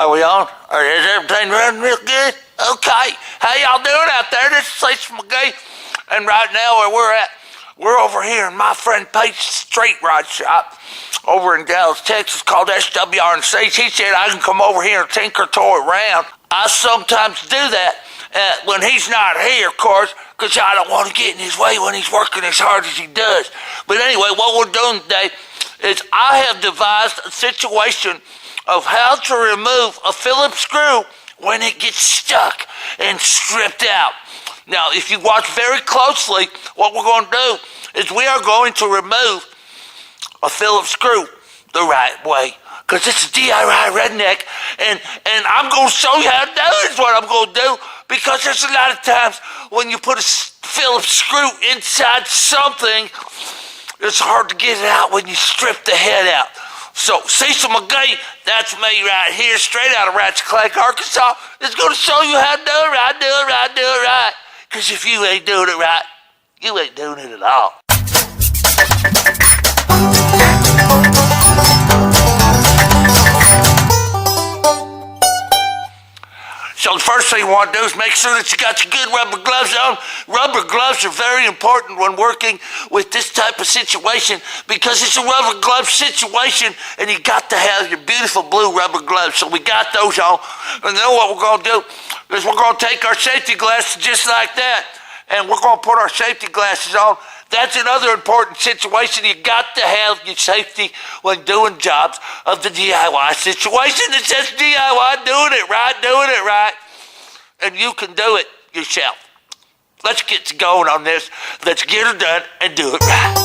Are we on? Or is everything running real good? Okay. How y'all doing out there? This is Seacil Mawgee. And right now where we're at, we're over here in my friend Page's straight rod shop over in Dallas, Texas, called SWR&C. He said I can come over here and tinker toy around. I sometimes do that when he's not here, of course, because I don't want to get in his way when he's working as hard as he does. But anyway, what we're doing today is I have devised a situation of how to remove a Phillips screw when it gets stuck and stripped out. Now, if you watch very closely, what we're going to do is we are going to remove a Phillips screw the right way, because it's a D.I.Y redneck, and I'm going to show you how to do it is what I'm going to do, because there's a lot of times when you put a Phillips screw inside something, it's hard to get it out when you strip the head out. So, Seacil Mawgee, that's me right here, straight out of Ratchet Lake, Arkansas, is going to show you how to do it right. Because if you ain't doing it right, you ain't doing it at all. So the first thing you want to do is make sure that you got your good rubber gloves on. Rubber gloves are very important when working with this type of situation because it's a rubber glove situation and you got to have your beautiful blue rubber gloves. So we got those on. And then what we're going to do is we're going to take our safety glasses just like that and we're going to put our safety glasses on. That's another important situation. You got to have your safety when doing jobs of the DIY situation. It says DIY, doing it right, and you can do it yourself. Let's get to going on this. Let's get it done and do it right.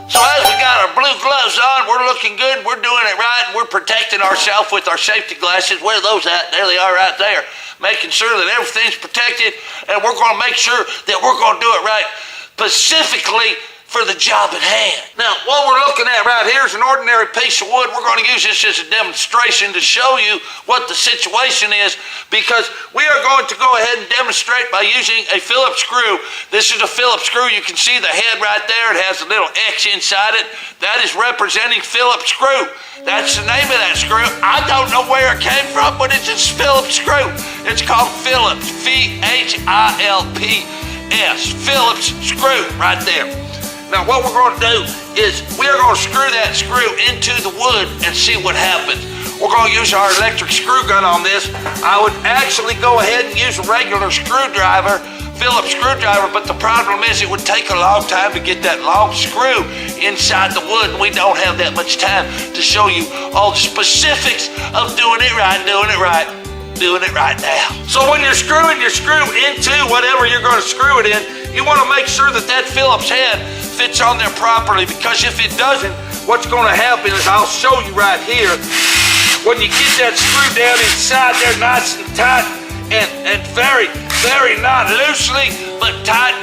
So as we got our blue gloves on, we're looking good, we're doing it right, and we're protecting ourselves with our safety glasses. Where are those at? There they are right there. Making sure that everything's protected, and we're going to make sure that we're going to do it right, specifically for the job at hand. Now, what we're looking at right here is an ordinary piece of wood. We're going to use this as a demonstration to show you what the situation is, because we are going to go ahead and demonstrate by using a Phillips screw. This is a Phillips screw. You can see the head right there. It has a little X inside it. That is representing Phillips screw. That's the name of that screw. I don't know where it came from, but it's a Phillips screw. It's called Phillips, Philps, Phillips screw right there. Now what we're going to do is we are going to screw that screw into the wood and see what happens. We're going to use our electric screw gun on this. I would actually go ahead and use a regular screwdriver, Phillips screwdriver, but the problem is it would take a long time to get that long screw inside the wood, and we don't have that much time to show you all the specifics of doing it right now. So when you're screwing your screw into whatever you're going to screw it in, you want to make sure that that Phillips head fits on there properly, because if it doesn't, what's going to happen is, I'll show you right here, when you get that screw down inside there nice and tight and very, very not loosely, but tight,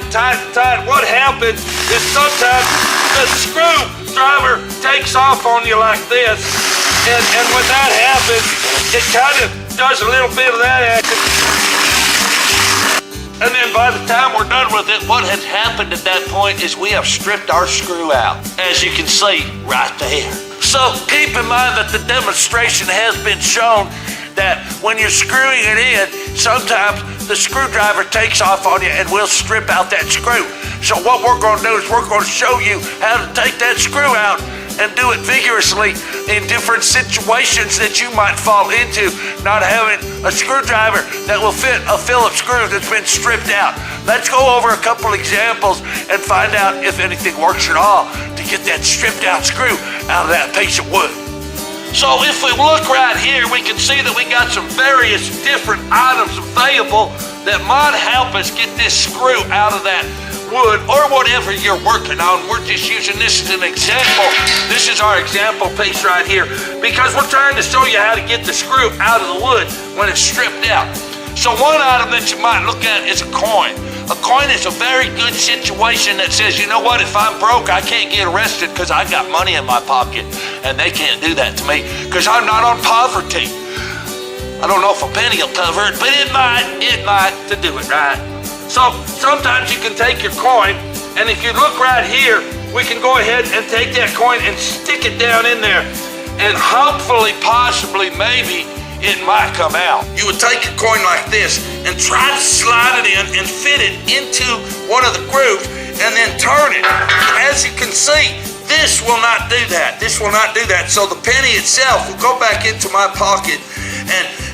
what happens is sometimes the screwdriver takes off on you like this, and when that happens, it kind of does a little bit of that action. And then by the time we're done with it, what has happened at that point is we have stripped our screw out, as you can see right there. So keep in mind that the demonstration has been shown that when you're screwing it in, sometimes the screwdriver takes off on you and we'll strip out that screw. So what we're going to do is we're going to show you how to take that screw out and do it vigorously in different situations that you might fall into, not having a screwdriver that will fit a Phillips screw that's been stripped out. Let's go over a couple examples and find out if anything works at all to get that stripped out screw out of that piece of wood. So if we look right here, we can see that we got some various different items available that might help us get this screw out of that wood or whatever you're working on. We're just using this as an example. This is our example piece right here, because we're trying to show you how to get the screw out of the wood when it's stripped out. So one item that you might look at is a coin. A coin is a very good situation that says, you know what, if I'm broke, I can't get arrested because I got money in my pocket, and they can't do that to me because I'm not on poverty. I don't know if a penny will cover it, but it might to do it right. So sometimes you can take your coin, and if you look right here, we can go ahead and take that coin and stick it down in there, and hopefully, possibly, maybe, it might come out. You would take a coin like this and try to slide it in and fit it into one of the grooves and then turn it. As you can see, this will not do that. This will not do that. So the penny itself will go back into my pocket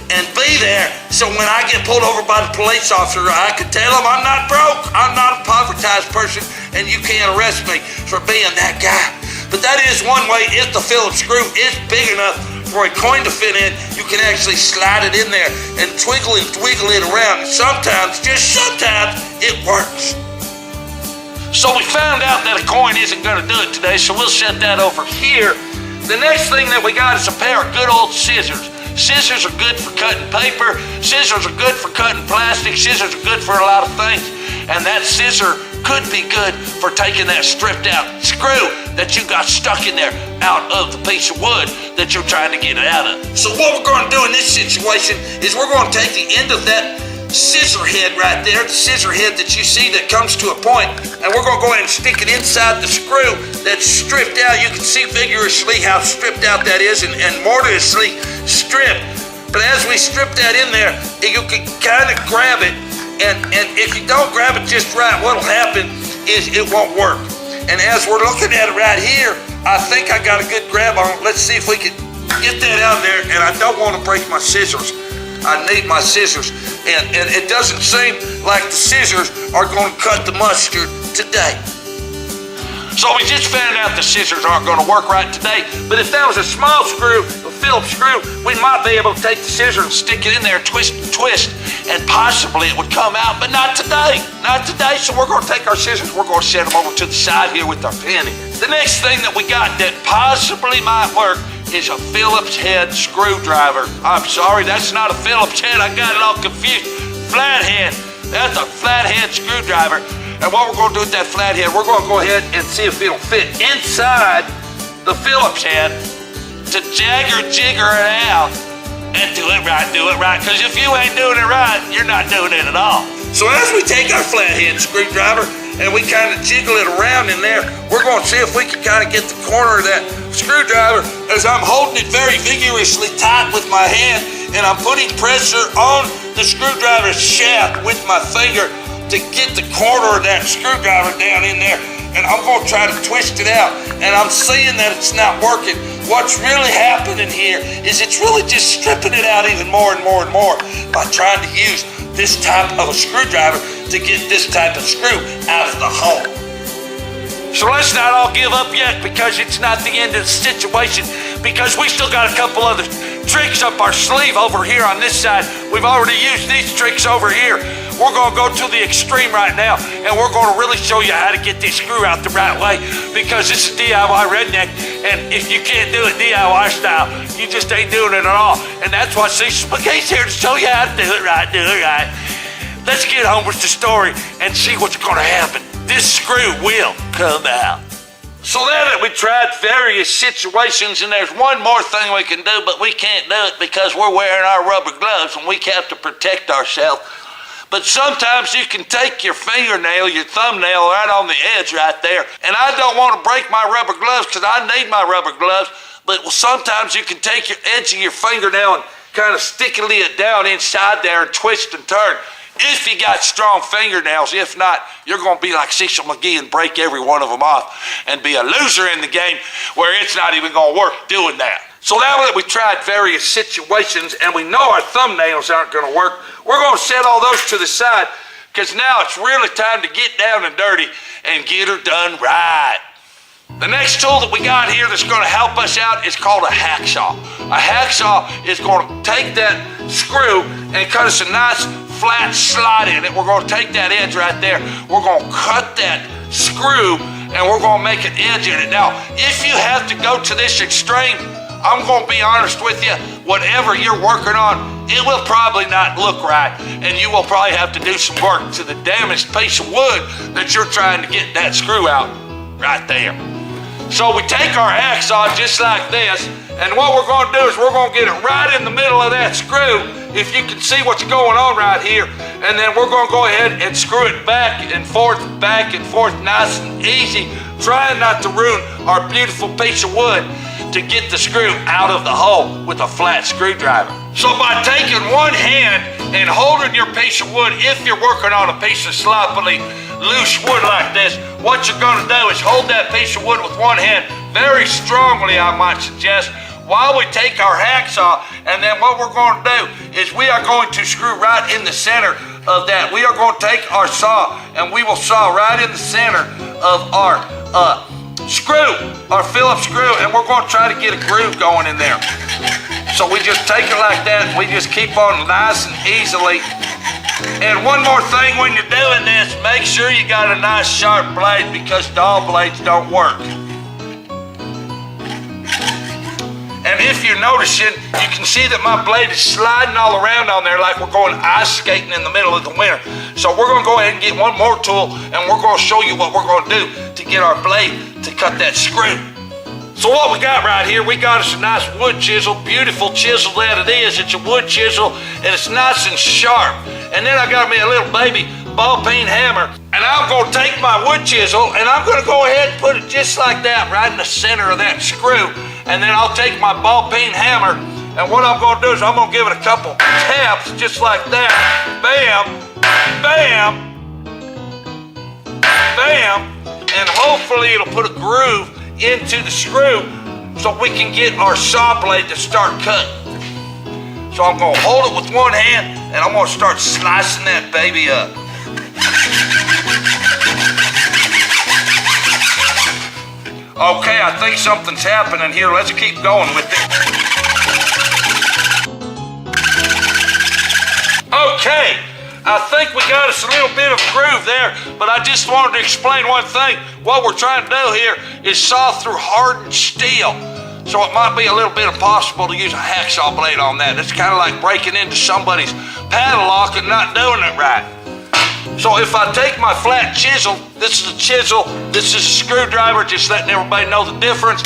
and be there. So when I get pulled over by the police officer, I can tell him I'm not broke, I'm not a povertized person, and you can't arrest me for being that guy. But that is one way. If the Phillips screw is big enough for a coin to fit in, you can actually slide it in there and twiggle and wiggle it around. And sometimes, just sometimes, it works. So we found out that a coin isn't going to do it today, so we'll set that over here. The next thing that we got is a pair of good old scissors. Scissors are good for cutting paper. Scissors are good for cutting plastic. Scissors are good for a lot of things. And that scissor could be good for taking that stripped out screw that you got stuck in there out of the piece of wood that you're trying to get it out of. So what we're going to do in this situation is we're going to take the end of that scissor head right there, the scissor head that you see that comes to a point, and we're going to go ahead and stick it inside the screw that's stripped out. You can see vigorously how stripped out that is and mortiously stripped. But as we strip that in there, you can kind of grab it, and if you don't grab it just right, what'll happen is it won't work. And as we're looking at it right here, I think I got a good grab on it. Let's see if we can get that out there, and I don't want to break my scissors. I need my scissors, and it doesn't seem like the scissors are going to cut the mustard today. So we just found out the scissors aren't going to work right today, but if that was a small screw, a Phillips screw, we might be able to take the scissors and stick it in there, twist, and possibly it would come out, but not today. Not today, so we're going to take our scissors, we're going to set them over to the side here with our penny. The next thing that we got that possibly might work is a Phillips head screwdriver. I'm sorry, that's not a Phillips head. I got it all confused. Flathead. That's a flathead screwdriver. And what we're going to do with that flathead, we're going to go ahead and see if it'll fit inside the Phillips head to jigger it out and do it right. Because if you ain't doing it right, you're not doing it at all. So as we take our flathead screwdriver and we kind of jiggle it around in there, we're going to see if we can kind of get the corner of that screwdriver as I'm holding it very vigorously tight with my hand, and I'm putting pressure on the screwdriver shaft with my finger to get the corner of that screwdriver down in there, and I'm going to try to twist it out, and I'm seeing that it's not working. What's really happening here is it's really just stripping it out even more and more and more by trying to use this type of a screwdriver to get this type of screw out of the hole. So let's not all give up yet, because it's not the end of the situation, because we still got a couple other tricks up our sleeve over here on this side. We've already used these tricks over here. We're going to go to the extreme right now, and we're going to really show you how to get this screw out the right way, because this is DIY Redneck, and if you can't do it DIY style, you just ain't doing it at all. And that's why Seacil Mawgee's here to show you how to do it right. Let's get home with the story and see what's going to happen. This screw will come out. So now that we tried various situations, and there's one more thing we can do, but we can't do it because we're wearing our rubber gloves and we have to protect ourselves. But sometimes you can take your fingernail, your thumbnail right on the edge right there, and I don't want to break my rubber gloves because I need my rubber gloves, but sometimes you can take your edge of your fingernail and kind of stickily it down inside there and twist and turn. If you got strong fingernails. If not, you're going to be like Seacil Mawgee and break every one of them off and be a loser in the game where it's not even going to work doing that. So now that we tried various situations and we know our thumbnails aren't going to work, we're going to set all those to the side, because now it's really time to get down and dirty and get her done right. The next tool that we got here that's going to help us out is called a hacksaw. A hacksaw is going to take that screw and cut us a nice flat slot in it. We're going to take that edge right there. We're going to cut that screw and we're going to make an edge in it. Now, if you have to go to this extreme, I'm going to be honest with you, whatever you're working on, it will probably not look right, and you will probably have to do some work to the damaged piece of wood that you're trying to get that screw out right there. So we take our hacksaw just like this, and what we're going to do is we're going to get it right in the middle of that screw, if you can see what's going on right here, and then we're going to go ahead and screw it back and forth, nice and easy, trying not to ruin our beautiful piece of wood to get the screw out of the hole with a flat screwdriver. So by taking one hand and holding your piece of wood, if you're working on a piece of sloppily loose wood like this, what you're gonna do is hold that piece of wood with one hand very strongly, I might suggest, while we take our hacksaw, and then what we're going to do is we are going to screw right in the center of that. We are going to take our saw and we will saw right in the center of our screw, our Phillips screw, and we're going to try to get a groove going in there. So we just take it like that, and we just keep on nice and easily. And one more thing when you're doing this, make sure you got a nice sharp blade, because dull blades don't work. And if you're noticing, you can see that my blade is sliding all around on there like we're going ice skating in the middle of the winter. So we're going to go ahead and get one more tool, and we're going to show you what we're going to do to get our blade to cut that screw. So what we got right here, we got us a nice wood chisel, beautiful chisel that it is. It's a wood chisel, and it's nice and sharp. And then I got me a little baby ball peen hammer, and I'm going to take my wood chisel, and I'm going to go ahead and put it just like that right in the center of that screw. And then I'll take my ball peen hammer, and what I'm going to do is I'm going to give it a couple taps just like that. Bam, bam, bam, and hopefully it'll put a groove into the screw so we can get our saw blade to start cutting. So I'm going to hold it with one hand, and I'm going to start slicing that baby up. Okay, I think something's happening here. Let's keep going with it. Okay, I think we got us a little bit of groove there, but I just wanted to explain one thing. What we're trying to do here is saw through hardened steel. So it might be a little bit impossible to use a hacksaw blade on that. It's kind of like breaking into somebody's padlock and not doing it right. So if I take my flat chisel, this is a chisel, this is a screwdriver, just letting everybody know the difference.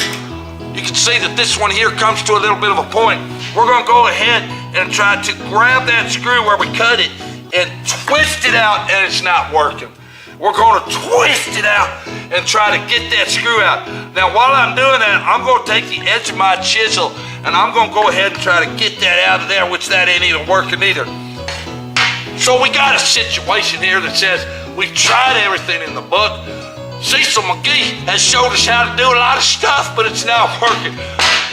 You can see that this one here comes to a little bit of a point. We're gonna go ahead and try to grab that screw where we cut it and twist it out, and it's not working. We're gonna twist it out and try to get that screw out. Now while I'm doing that, I'm gonna take the edge of my chisel and I'm gonna go ahead and try to get that out of there, which that ain't even working either. So we got a situation here that says we've tried everything in the book. Seacil Mawgee has showed us how to do a lot of stuff, but it's not working.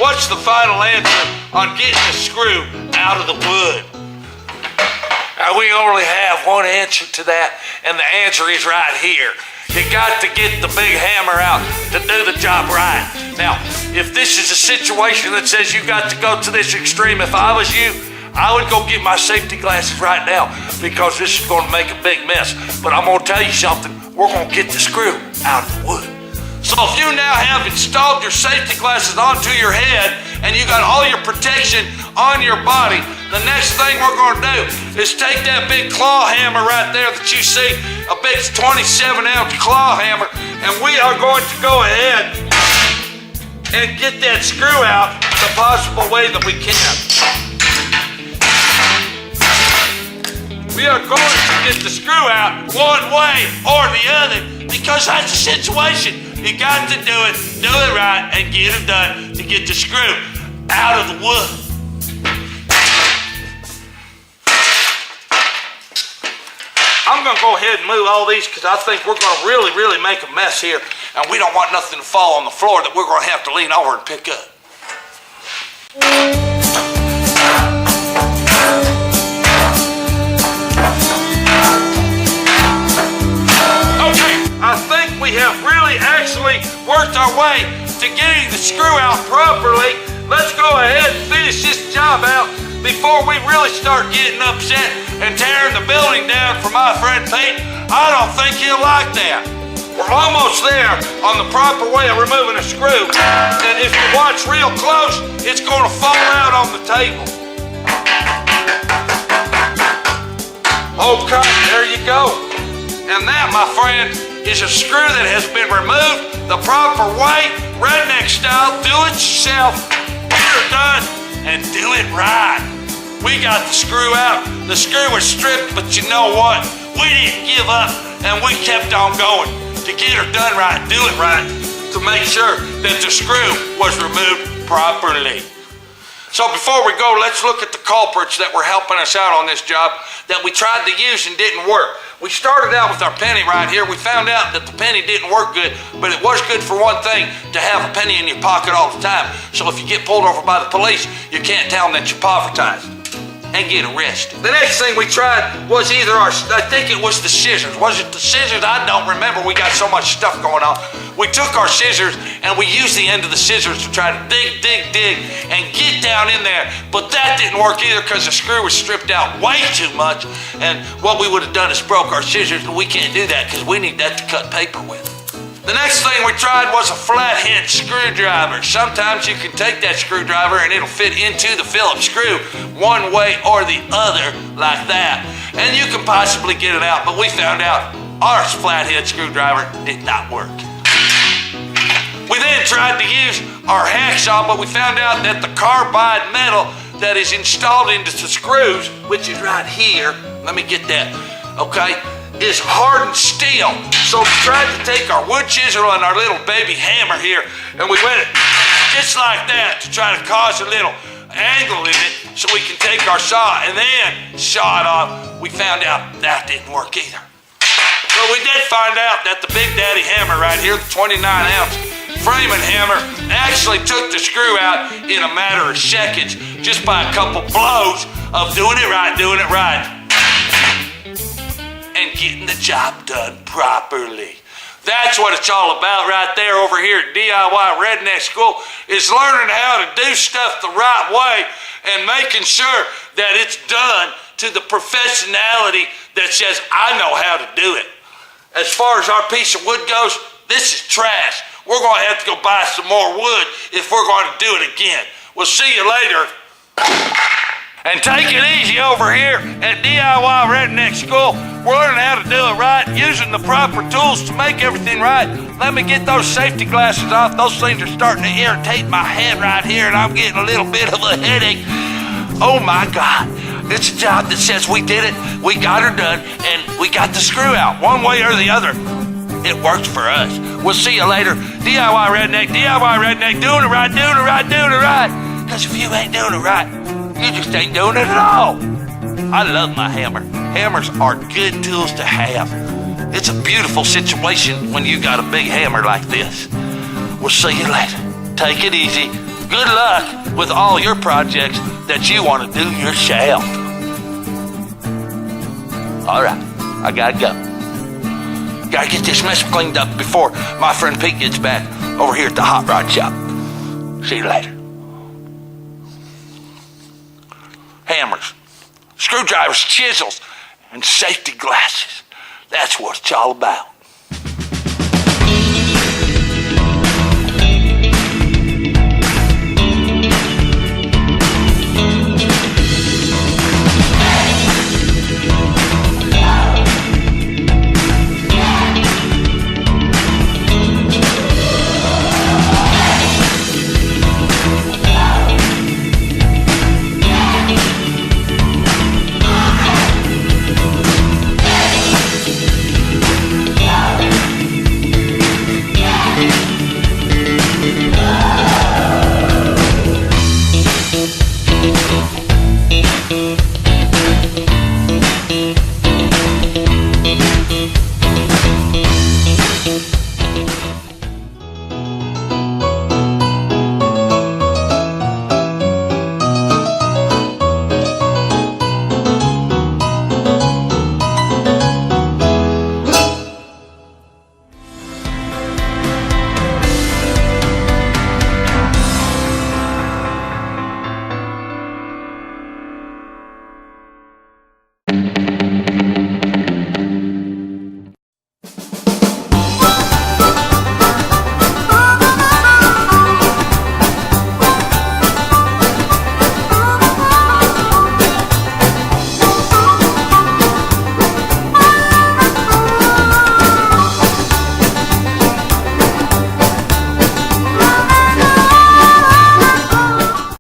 What's the final answer on getting the screw out of the wood? Now we only have one answer to that, and the answer is right here. You got to get the big hammer out to do the job right. Now, if this is a situation that says you got to go to this extreme, if I was you, I would go get my safety glasses right now, because this is going to make a big mess. But I'm going to tell you something, we're going to get the screw out of the wood. So if you now have installed your safety glasses onto your head and you got all your protection on your body, the next thing we're going to do is take that big claw hammer right there that you see, a big 27-ounce claw hammer, and we are going to go ahead and get that screw out the possible way that we can. We are going to get the screw out one way or the other, because that's the situation. You got to do it right, and get it done to get the screw out of the wood. I'm going to go ahead and move all these, because I think we're going to really make a mess here, and we don't want nothing to fall on the floor that we're going to have to lean over and pick up. I think we have really actually worked our way to getting the screw out properly. Let's go ahead and finish this job out before we really start getting upset and tearing the building down for my friend Pete. I don't think he'll like that. We're almost there on the proper way of removing a screw. And if you watch real close, it's going to fall out on the table. Okay, there you go. And that, my friend, is a screw that has been removed the proper way, redneck style. Do it yourself, get it done, and do it right. We got the screw out. The screw was stripped, but you know what? We didn't give up, and we kept on going to get her done right, do it right, to make sure that the screw was removed properly. So before we go, let's look at the culprits that were helping us out on this job that we tried to use and didn't work. We started out with our penny right here. We found out that the penny didn't work good, but it was good for one thing, to have a penny in your pocket all the time. So if you get pulled over by the police, you can't tell them that you're povertized and get arrested. The next thing we tried was either I think it was the scissors. Was it the scissors? I don't remember. We got so much stuff going on. We took our scissors and we used the end of the scissors to try to dig and get down in there. But that didn't work either because the screw was stripped out way too much. And what we would have done is broke our scissors, but we can't do that because we need that to cut paper with. The next thing we tried was a flathead screwdriver. Sometimes you can take that screwdriver and it'll fit into the Phillips screw one way or the other like that. And you can possibly get it out, but we found out our flathead screwdriver did not work. We then tried to use our hacksaw, but we found out that the carbide metal that is installed into the screws, which is right here, let me get that, okay, is hardened steel. So we tried to take our wood chisel and our little baby hammer here, and we went just like that to try to cause a little angle in it so we can take our saw and then saw it off. We found out that didn't work either. But we did find out that the Big Daddy hammer right here, the 29-ounce framing hammer, actually took the screw out in a matter of seconds just by a couple blows of doing it right, and getting the job done properly. That's what it's all about right there over here at D.I.Y. Redneck School, is learning how to do stuff the right way and making sure that it's done to the professionality that says, I know how to do it. As far as our piece of wood goes, this is trash. We're going to have to go buy some more wood if we're going to do it again. We'll see you later. And take it easy over here at D.I.Y. Redneck School. We're learning how to do it right, using the proper tools to make everything right. Let me get those safety glasses off. Those things are starting to irritate my head right here, and I'm getting a little bit of a headache. Oh my God. It's a job that says we did it, we got her done, and we got the screw out. One way or the other, it works for us. We'll see you later. D.I.Y. Redneck, doing it right. Because if you ain't doing it right, you just ain't doing it at all. I love my hammer. Hammers are good tools to have. It's a beautiful situation when you got a big hammer like this. We'll see you later. Take it easy. Good luck with all your projects that you want to do yourself. All right, I gotta go. Gotta get this mess cleaned up before my friend Pete gets back over here at the hot rod shop. See you later. Hammers, screwdrivers, chisels, and safety glasses. That's what it's all about.